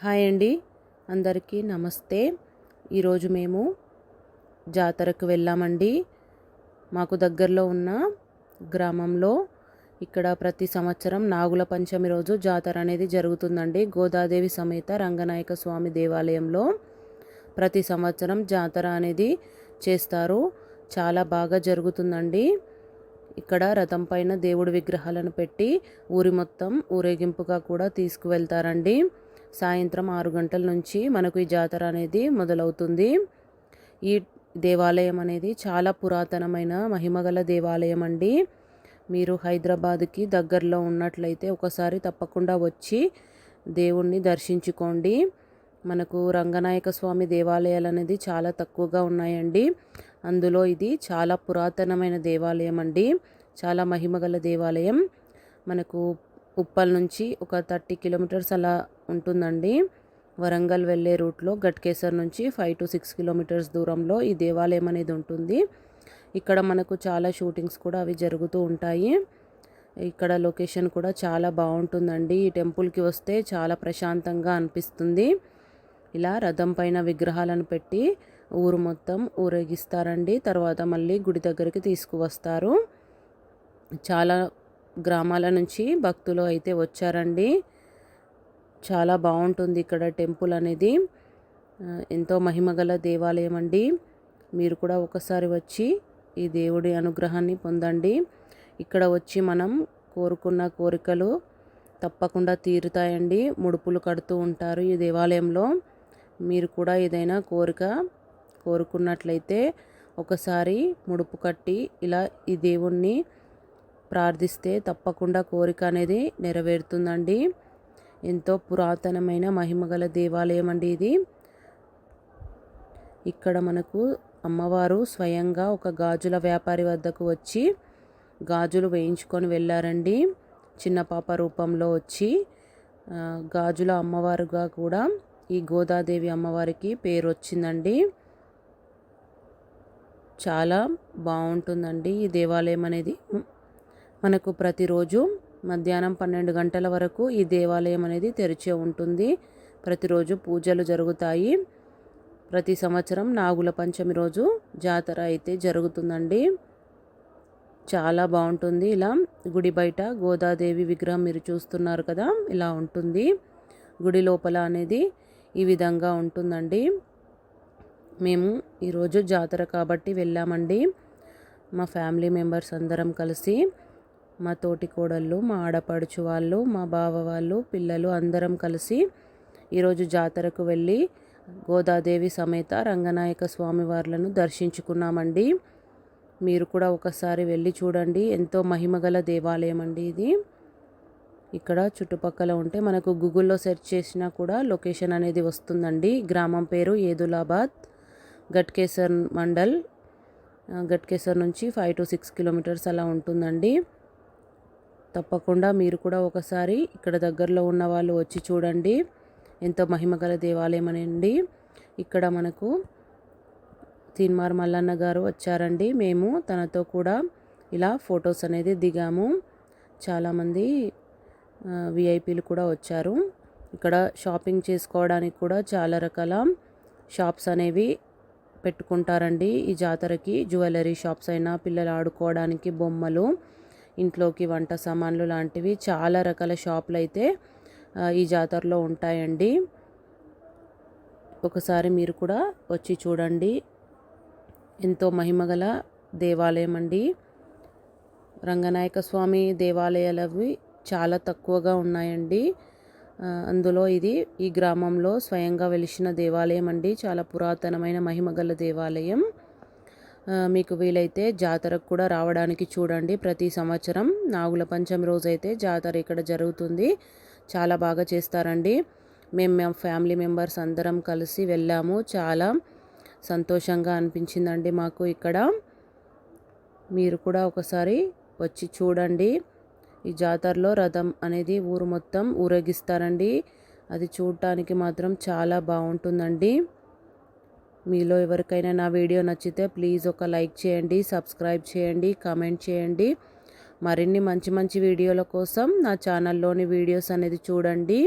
Hi అండి, అందరికీ నమస్తే. ఈరోజు మేము జాతరకు వెళ్ళామండి. మాకు దగ్గరలో ఉన్న గ్రామంలో ఇక్కడ ప్రతి సంవత్సరం నాగుల పంచమి రోజు జాతర అనేది జరుగుతుందండి. గోదాదేవి సమేత రంగనాయక స్వామి దేవాలయంలో ప్రతి సంవత్సరం జాతర అనేది చేస్తారు. చాలా బాగా జరుగుతుందండి. ఇక్కడ రథం పైన దేవుడి విగ్రహాలను పెట్టి ఊరి మొత్తం ఊరేగింపుగా కూడా తీసుకువెళ్తారండి. సాయంత్రం 6 గంటల నుంచి మనకు ఈ జాతర అనేది మొదలవుతుంది. ఈ దేవాలయం అనేది చాలా పురాతనమైన మహిమగల దేవాలయం అండి. మీరు హైదరాబాద్కి దగ్గరలో ఉన్నట్లయితే ఒకసారి తప్పకుండా వచ్చి దేవుణ్ణి దర్శించుకోండి. మనకు రంగనాయక స్వామి దేవాలయాలు అనేది చాలా తక్కువగా ఉన్నాయండి. అందులో ఇది చాలా పురాతనమైన దేవాలయం అండి. చాలా మహిమగల దేవాలయం. మనకు ఉప్పల్ నుంచి ఒక 30 కిలోమీటర్స్ అలా ఉంటుందండి. వరంగల్ వెళ్ళే రూట్లో గట్కేసర్ నుంచి 5 to 6 కిలోమీటర్స్ దూరంలో ఈ దేవాలయం అనేది ఉంటుంది. ఇక్కడ మనకు చాలా షూటింగ్స్ కూడా అవి జరుగుతూ ఉంటాయి. ఇక్కడ లొకేషన్ కూడా చాలా బాగుంటుందండి. ఈ టెంపుల్కి వస్తే చాలా ప్రశాంతంగా అనిపిస్తుంది. ఇలా రథం పైన విగ్రహాలను పెట్టి ఊరు మొత్తం ఊరేగిస్తారండి. తర్వాత మళ్ళీ గుడి దగ్గరికి తీసుకువస్తారు. చాలా గ్రామాల నుంచి భక్తులు అయితే వచ్చారండి. చాలా బాగుంటుంది ఇక్కడ టెంపుల్ అనేది. ఎంతో మహిమగల దేవాలయం అండి. మీరు కూడా ఒకసారి వచ్చి ఈ దేవుడి అనుగ్రహాన్ని పొందండి. ఇక్కడ వచ్చి మనం కోరుకున్న కోరికలు తప్పకుండా తీరుతాయండి. ముడుపులు కడుతూ ఉంటారు ఈ దేవాలయంలో. మీరు కూడా ఏదైనా కోరిక కోరుకున్నట్లయితే ఒకసారి ముడుపు కట్టి ఇలా ఈ దేవుణ్ణి ప్రార్థిస్తే తప్పకుండా కోరిక అనేది నెరవేరుతుందండి. ఎంతో పురాతనమైన మహిమగల దేవాలయం అండి ఇది. ఇక్కడ మనకు అమ్మవారు స్వయంగా ఒక గాజుల వ్యాపారి వద్దకు వచ్చి గాజులు వేయించుకొని వెళ్ళారండి. చిన్న పాప రూపంలో వచ్చి గాజుల అమ్మవారుగా కూడా ఈ గోదాదేవి అమ్మవారికి పేరు వచ్చిందండి. చాలా బాగుంటుందండి ఈ దేవాలయం అనేది. మనకు ప్రతిరోజు మధ్యాహ్నం 12 గంటల వరకు ఈ దేవాలయం అనేది తెరిచే ఉంటుంది. ప్రతిరోజు పూజలు జరుగుతాయి. ప్రతి సంవత్సరం నాగుల పంచమి రోజు జాతర అయితే జరుగుతుందండి. చాలా బాగుంటుంది. ఇలా గుడి బయట గోదాదేవి విగ్రహం మీరు చూస్తున్నారు కదా, ఇలా ఉంటుంది. గుడి లోపల అనేది ఈ విధంగా ఉంటుందండి. మేము ఈరోజు జాతర కాబట్టి వెళ్ళామండి. మా ఫ్యామిలీ మెంబర్స్ అందరం కలిసి, మా తోటి కోడళ్ళు, మా ఆడపడుచు వాళ్ళు, మా బావ వాళ్ళు, పిల్లలు అందరం కలిసి ఈరోజు జాతరకు వెళ్ళి గోదాదేవి సమేత రంగనాయక స్వామి వార్లను దర్శించుకున్నామండి. మీరు కూడా ఒకసారి వెళ్ళి చూడండి. ఎంతో మహిమగల దేవాలయం అండి ఇది. ఇక్కడ చుట్టుపక్కల ఉంటే మనకు గూగుల్లో సెర్చ్ చేసినా కూడా లొకేషన్ అనేది వస్తుందండి. గ్రామం పేరు ఏదులాబాద్, గట్కేసర్ మండల్. గట్కేసర్ నుంచి 5 to 6 కిలోమీటర్స్ అలా ఉంటుందండి. తప్పకుండా మీరు కూడా ఒకసారి ఇక్కడ దగ్గరలో ఉన్న వాళ్ళు వచ్చి చూడండి. ఎంతో మహిమగల దేవాలయం అనండి. ఇక్కడ మనకు తీన్మార్ మల్లన్న గారు వచ్చారండి. మేము తనతో కూడా ఇలా ఫొటోస్ అనేది దిగాము. చాలామంది విఐపీలు కూడా వచ్చారు. ఇక్కడ షాపింగ్ చేసుకోవడానికి కూడా చాలా రకాల షాప్స్ అనేవి పెట్టుకుంటారండి ఈ జాతరకి. జ్యువెలరీ షాప్స్ అయినా, పిల్లలు ఆడుకోవడానికి బొమ్మలు, ఇంట్లోకి వంట సామాన్లు లాంటివి చాలా రకాల షాపులు అయితే ఈ జాతరలో ఉంటాయండి. ఒకసారి మీరు కూడా వచ్చి చూడండి. ఎంతో మహిమగల దేవాలయం అండి. రంగనాయక స్వామి దేవాలయాలు అవి చాలా తక్కువగా ఉన్నాయండి. అందులో ఇది ఈ గ్రామంలో స్వయంగా వెలిసిన దేవాలయం అండి. చాలా పురాతనమైన మహిమగల దేవాలయం. మీకు వీలైతే జాతరకు కూడా రావడానికి చూడండి. ప్రతి సంవత్సరం నాగుల పంచమి రోజైతే జాతర ఇక్కడ జరుగుతుంది. చాలా బాగా చేస్తారండి. మేము మా ఫ్యామిలీ మెంబర్స్ అందరం కలిసి వెళ్ళాము. చాలా సంతోషంగా అనిపించిందండి మాకు ఇక్కడ. మీరు కూడా ఒకసారి వచ్చి చూడండి. ఈ జాతరలో రథం అనేది ఊరు మొత్తం ఊరేగిస్తారండి. అది చూడటానికి మాత్రం చాలా బాగుంటుందండి. మీలో ఎవరికైనా నా వీడియో నచ్చితే ప్లీజ్ ఒక లైక్ చేయండి, సబ్స్క్రైబ్ చేయండి, కామెంట్ చేయండి. మరిన్ని మంచి మంచి వీడియోల కోసం నా ఛానల్లోని వీడియోస్ అనేది చూడండి.